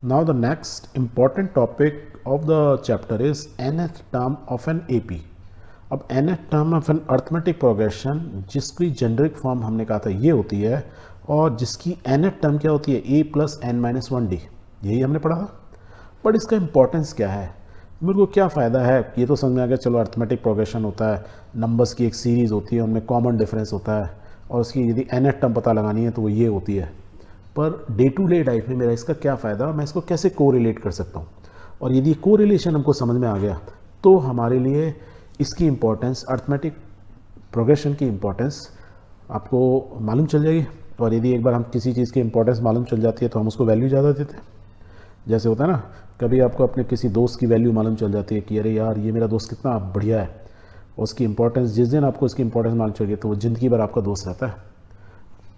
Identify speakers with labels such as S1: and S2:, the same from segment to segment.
S1: Now the next important topic of the chapter is nth term of an AP. अब nth term of an arithmetic progression जिसकी generic form हमने कहा था ये होती है और जिसकी nth टर्म क्या होती है a plus n minus 1d, यही हमने पढ़ा था। बट इसका इंपॉर्टेंस क्या है, मेरे को क्या फ़ायदा है, ये तो समझ में आ गया। चलो अर्थमेटिक प्रोग्रेशन होता है, नंबर्स की एक सीरीज़ होती है, उनमें कॉमन डिफरेंस होता है और उसकी यदि nth टर्म पता लगानी है तो वो ये होती है। Per day to day life में मेरा इसका क्या फ़ायदा, मैं इसको कैसे कोरिलेट कर सकता हूँ। और यदि कोरिलेशन हमको समझ में आ गया तो हमारे लिए इसकी इम्पोर्टेंस, अर्थमेटिक प्रोग्रेशन की इम्पोर्टेंस आपको मालूम चल जाएगी। और यदि एक बार हम किसी चीज़ की इम्पोर्टेंस मालूम चल जाती है तो हम उसको वैल्यू ज़्यादा देते हैं। जैसे होता है ना, कभी आपको अपने किसी दोस्त की वैल्यू मालूम चल जाती है कि अरे यार ये मेरा दोस्त कितना बढ़िया है, उसकी इंपॉर्टेंस जिस दिन आपको उसकी इंपॉर्टेंस मालूम चल गई तो वो ज़िंदगी भर आपका दोस्त रहता है,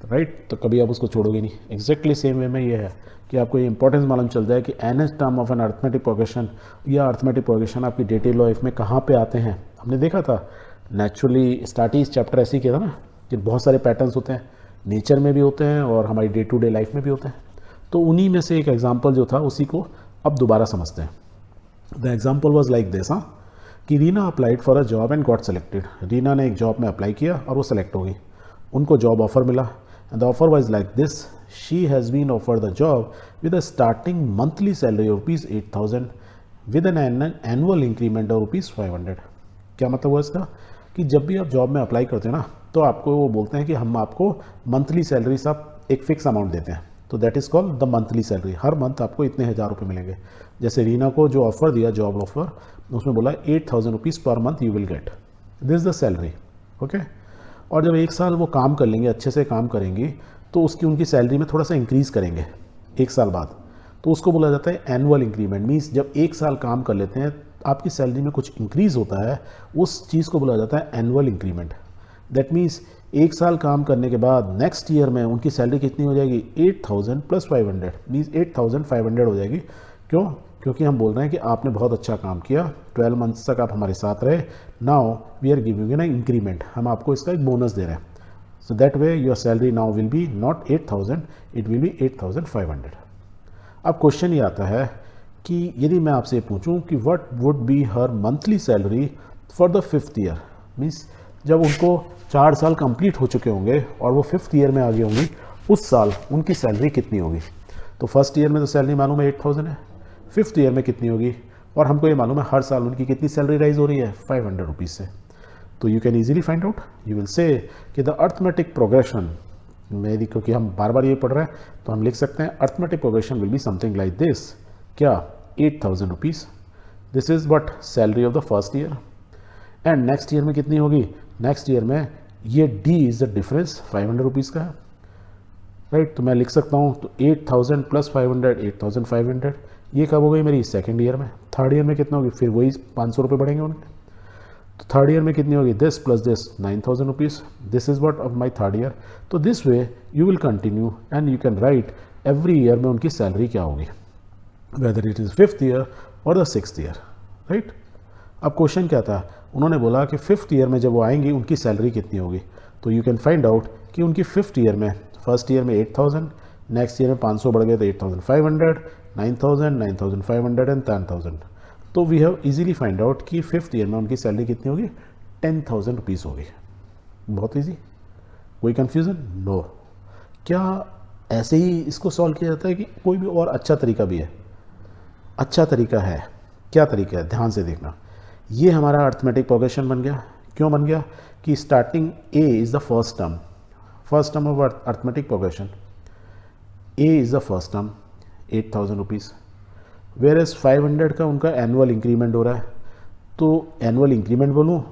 S1: राइट। तो कभी आप उसको छोड़ोगे नहीं। एग्जैक्टली सेम वे में ये है कि आपको ये इंपॉर्टेंस मालूम चल जाए कि nth term of an arithmetic progression या अर्थमेटिक प्रोग्रेशन आपकी डे टू लाइफ में कहाँ पे आते हैं। हमने देखा था नेचुरली स्टार्टिंग चैप्टर ऐसे ही किया था ना कि बहुत सारे पैटर्न्स होते हैं, नेचर में भी होते हैं और हमारी डे टू डे लाइफ में भी होते हैं। तो उन्हीं में से एक एग्जाम्पल जो था उसी को अब दोबारा समझते हैं। The example was like this, हाँ, कि Reena applied for a job and got selected. Reena ने एक जॉब में अप्लाई किया और वो सेलेक्ट हो गई, उनको जॉब ऑफर मिला। And the offer was like this: she has been offered the job with a starting monthly salary of rupees 8,000 with an annual increment of rupees 500। क्या मतलब हुआ इसका कि जब भी आप जॉब में अप्लाई करते हैं ना तो आपको वो बोलते हैं कि हम आपको मंथली सैलरी सब एक फिक्स अमाउंट देते हैं, तो that is called the monthly salary. Her month आपको इतने हज़ार रुपये मिलेंगे। जैसे रीना को जो ऑफर दिया, जॉब ऑफर, उसमें बोला 8,000 rupees per month you will get, this the salary, okay. और जब एक साल वो काम कर लेंगे, अच्छे से काम करेंगी, तो उसकी उनकी सैलरी में थोड़ा सा इंक्रीज़ करेंगे एक साल बाद, तो उसको बोला जाता है एनुअल इंक्रीमेंट। मीन्स जब एक साल काम कर लेते हैं आपकी सैलरी में कुछ इंक्रीज़ होता है, उस चीज़ को बोला जाता है एनुअल इंक्रीमेंट। दैट मीन्स एक साल काम करने के बाद नेक्स्ट ईयर में उनकी सैलरी कितनी हो जाएगी, 8,000 प्लस 500, मीन्स 8,500 हो जाएगी। क्यों? क्योंकि हम बोल रहे हैं कि आपने बहुत अच्छा काम किया, 12 मंथ्स तक आप हमारे साथ रहे, now we are giving an increment, हम आपको इसका एक बोनस दे रहे हैं। So that way your salary now will be not 8,000, it will be 8,500। अब क्वेश्चन ये आता है कि यदि मैं आपसे पूछूं कि what would be her monthly salary for the 5th year, means जब उनको 4 साल कंप्लीट हो चुके होंगे और वो 5th ईयर में आ गई होंगी, उस साल उनकी सैलरी कितनी होगी। तो फर्स्ट ईयर में तो सैलरी मालूम है 8,000 है, 5th ईयर में कितनी होगी, और हमको ये मालूम है हर साल उनकी कितनी सैलरी राइज हो रही है, 500 रुपीज़ से। तो you can easily find out, you will say कि द अर्थमेटिक प्रोग्रेशन, मेरी क्योंकि हम बार बार ये पढ़ रहे हैं तो हम लिख सकते हैं arithmetic progression will be something like this. क्या? 8,000 rupees, this is what salary of the first year. And next year में कितनी होगी, नेक्स्ट ईयर में ये D is the difference 500 rupees का है, राइट। तो मैं लिख सकता हूँ तो 8,000 प्लस 500, 8,500। ये कब हो गई मेरी, सेकेंड ईयर में। थर्ड ईयर में कितना होगी, फिर वही 500 रुपये बढ़ेंगे उनके। तो थर्ड ईयर में कितनी होगी, this plus this 9,000 rupees, this is what of my third year. तो this way you will continue and you can write every year में उनकी सैलरी क्या होगी, whether it is 5th year और द 6th ईयर, राइट। अब question क्या था, उन्होंने बोला कि 5th ईयर में जब वो आएंगी उनकी सैलरी कितनी होगी। तो यू कैन फाइंड आउट कि उनकी 5th ईयर में, फर्स्ट ईयर में 8,000, नेक्स्ट ईयर में 500 बढ़ गए तो 8,500, 9,000, 9,500 एंड 10,000। तो we have easily find out कि 5th ईयर में उनकी सैलरी कितनी होगी, 10,000 रुपीज़ होगी। बहुत ईजी, कोई कन्फ्यूज़न? नो। क्या ऐसे ही इसको सॉल्व किया जाता है कि कोई भी और अच्छा तरीका भी है? अच्छा तरीका है। क्या तरीका है, ध्यान से देखना। ये हमारा अर्थमेटिक प्रोग्रेशन बन गया। क्यों बन गया कि starting a is the first term of arithmetic progression. A is the first term, 8,000 rupees, whereas 500 का उनका एनुअल इंक्रीमेंट हो रहा है। तो एनुअल इंक्रीमेंट बोलूँ,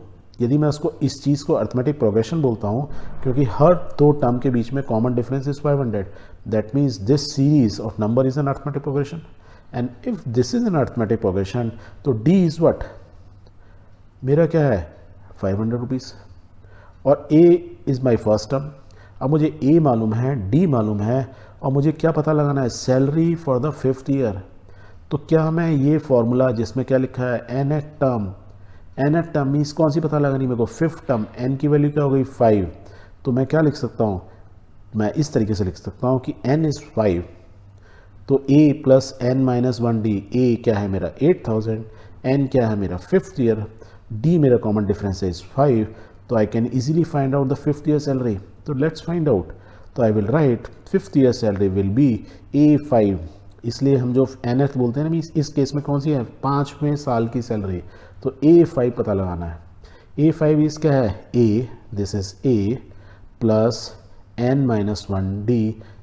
S1: यदि मैं उसको इस चीज़ को अर्थमेटिक प्रोग्रेशन बोलता हूँ क्योंकि हर दो टर्म के बीच में common difference is 500, that means this series of number is an arithmetic progression. And if this is an arithmetic progression तो डी इज़ व्हाट, मेरा क्या है, 500 रुपीज़, और A is my first term. अब मुझे ए मालूम है, डी मालूम है, और मुझे क्या पता लगाना है, salary for the 5th year. तो क्या मैं ये फॉर्मूला जिसमें क्या लिखा है, nth टर्म मीन्स कौन सी पता लगानी मेरे को, 5th टर्म, n की वैल्यू क्या हो गई, 5। तो मैं क्या लिख सकता हूँ, मैं इस तरीके से लिख सकता हूँ कि n इज़ 5 तो a plus n minus 1d, a क्या है मेरा 8000, n क्या है मेरा 5th ईयर, d मेरा कॉमन डिफरेंस है 5, तो I can easily find out the 5th year salary. तो लेट्स फाइंड आउट. तो I will write 5th year salary will be A5. इसलिए हम जो nth बोलते हैं ना, इस केस में कौन सी है 5वें साल की सैलरी, तो A5 पता लगाना है. A5 इस क्या है A, this is A plus n minus 1d,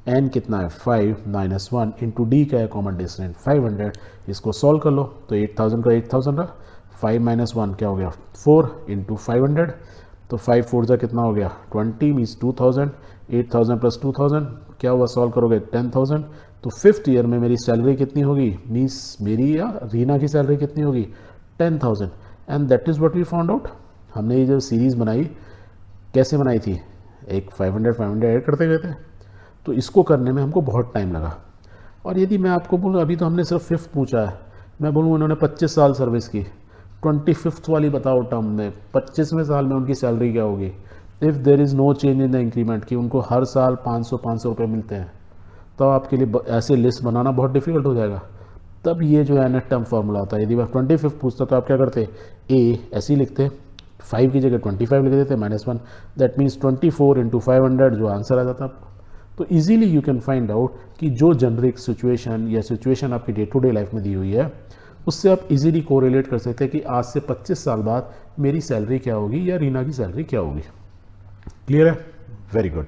S1: n कितना है 5 माइनस 1 इंटू d क्या है कॉमन डिस्टेंस 500. इसको सॉल्व कर लो तो 8000 का 8000 रहा, 5 माइनस 1 क्या हो गया 4 इंटू 500, तो 5 4 जा कितना हो गया 20 मीन्स 2000, 8000 प्लस 2000 क्या हुआ सॉल्व करोगे 10,000. तो 5th ईयर में मेरी सैलरी कितनी होगी, मीन्स मेरी या रीना की सैलरी कितनी होगी 10,000. And that is what we found out. हमने ये जो सीरीज़ बनाई कैसे बनाई थी, एक 500 ऐड करते गए थे, तो इसको करने में हमको बहुत टाइम लगा. और यदि मैं आपको बोलूँ अभी तो हमने सिर्फ 5th पूछा है, मैं बोलूँ उन्होंने 25 साल सर्विस की, 25th वाली बताओ टर्म में 25वें साल में उनकी सैलरी क्या होगी. If there is no change in the increment कि उनको हर साल 500 रुपये मिलते हैं, तो आपके लिए ऐसे लिस्ट बनाना बहुत डिफिकल्ट हो जाएगा. तब ये जो है नेट टर्म फार्मूला होता है. यदि मैं 25 पूछता तो आप क्या करते, ए ऐसे ही लिखते, 5 की जगह 25 लिख देते -1, दैट मीन्स 24 इंटू 500 जो आंसर आ जाता आपको. तो easily you can find out कि जो जेनरिक सिचुएशन या सिचुएशन आपकी डे टू डे लाइफ में दी हुई है, उससे आप इजीली कोरिलेट कर सकते हैं कि आज से 25 साल बाद मेरी सैलरी क्या होगी या रीना की सैलरी क्या होगी. क्लियर है, very good.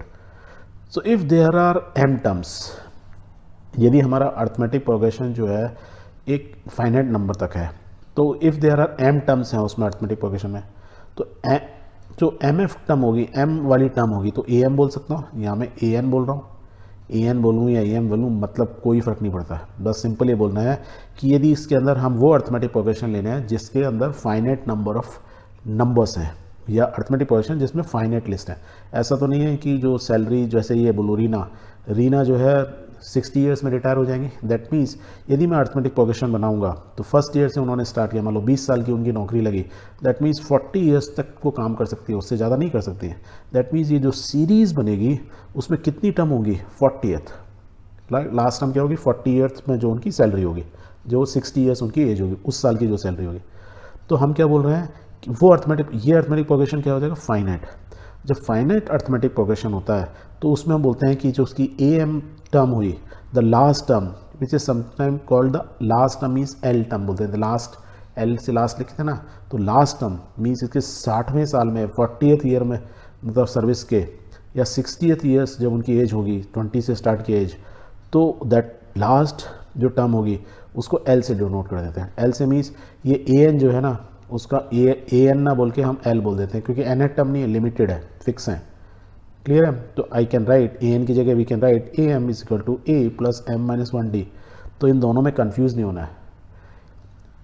S1: So if there are m terms, यदि हमारा अर्थमेटिक प्रोग्रेशन जो है एक फाइनाइट नंबर तक है, तो if there are m terms हैं उसमें अर्थमेटिक प्रोग्रेशन में, तो जो mf टर्म होगी, m वाली टर्म होगी, तो am बोल सकता हूँ, यहाँ मैं an बोल रहा हूँ, an बोलूँ या am बोलूँ मतलब कोई फ़र्क नहीं पड़ता. बस सिंपल ये बोलना है कि यदि इसके अंदर हम वो अर्थमेटिक प्रोग्रेशन लेना है जिसके अंदर फाइनाइट नंबर ऑफ नंबर्स हैं, या अर्थमेटिक प्रोग्रेशन जिसमें फाइनाइट लिस्ट है. ऐसा तो नहीं है कि जो सैलरी जैसे ये बोलो रीना जो है 60 ईयर्स में रिटायर हो जाएंगी. दैट मीन्स यदि मैं अर्थमेटिक प्रोग्रेशन बनाऊंगा तो फर्स्ट ईयर से उन्होंने स्टार्ट किया, मान लो 20 साल की उनकी नौकरी लगी, दैट मीन्स 40 ईयर्स तक वो काम कर सकती है, उससे ज़्यादा नहीं कर सकती है. दैट मीन्स ये जो सीरीज़ बनेगी उसमें कितनी टर्म होगी 40th, लास्ट टर्म क्या होगी 40 ईयर्स में जो उनकी सैलरी होगी, जो 60 ईयर्स उनकी एज होगी, उस साल की जो सैलरी होगी. तो हम क्या बोल रहे हैं कि वो ये अर्थमेटिक प्रोग्रेशन क्या हो जाएगा फाइनाइट. जब फाइनाइट अर्थमेटिक प्रोग्रेशन होता है तो उसमें हम बोलते हैं कि जो उसकी am टर्म हुई, the last term which is sometime called the last term means l term बोलते हैं. द लास्ट l से लास्ट लिखते हैं ना, तो लास्ट टर्म मीन्स इसके 60वें साल में 40th ईयर में मतलब सर्विस के, या 60th ईयर्स जब उनकी एज होगी 20 से स्टार्ट की एज, तो दैट लास्ट जो टर्म होगी उसको l से डिनोट कर देते हैं. l से मीन्स ये an जो है ना उसका an ना बोल के हम l बोल देते हैं, क्योंकि n टर्म नहीं है, लिमिटेड है, फिक्स है. क्लियर है. तो आई कैन राइट an की जगह we can write am is equal to a plus m minus 1d. तो इन दोनों में कंफ्यूज नहीं होना है.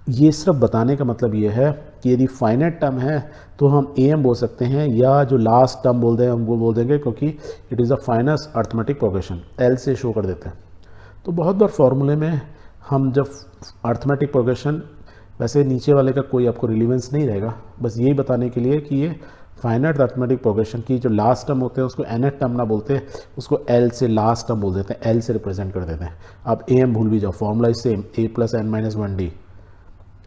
S1: ये सिर्फ बताने का मतलब ये है कि यदि फाइनाइट टर्म है तो हम am बोल सकते हैं, या जो लास्ट टर्म बोल दें हम वो बोल देंगे, क्योंकि it is a finest arithmetic progression, l से शो कर देते हैं. तो बहुत बार फॉर्मूले में हम जब अर्थमेटिक प्रोग्रेशन, वैसे नीचे वाले का कोई आपको रिलीवेंस नहीं रहेगा, बस यही बताने के लिए कि ये फाइनाइट अर्थमेटिक प्रोग्रेशन की जो लास्ट टर्म होते हैं उसको nth टर्म ना बोलते, उसको l से लास्ट टर्म बोल देते हैं, l से रिप्रेजेंट कर देते हैं. आप am भूल भी जाओ, formula is same, a plus n minus 1d,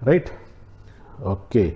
S1: right. Okay.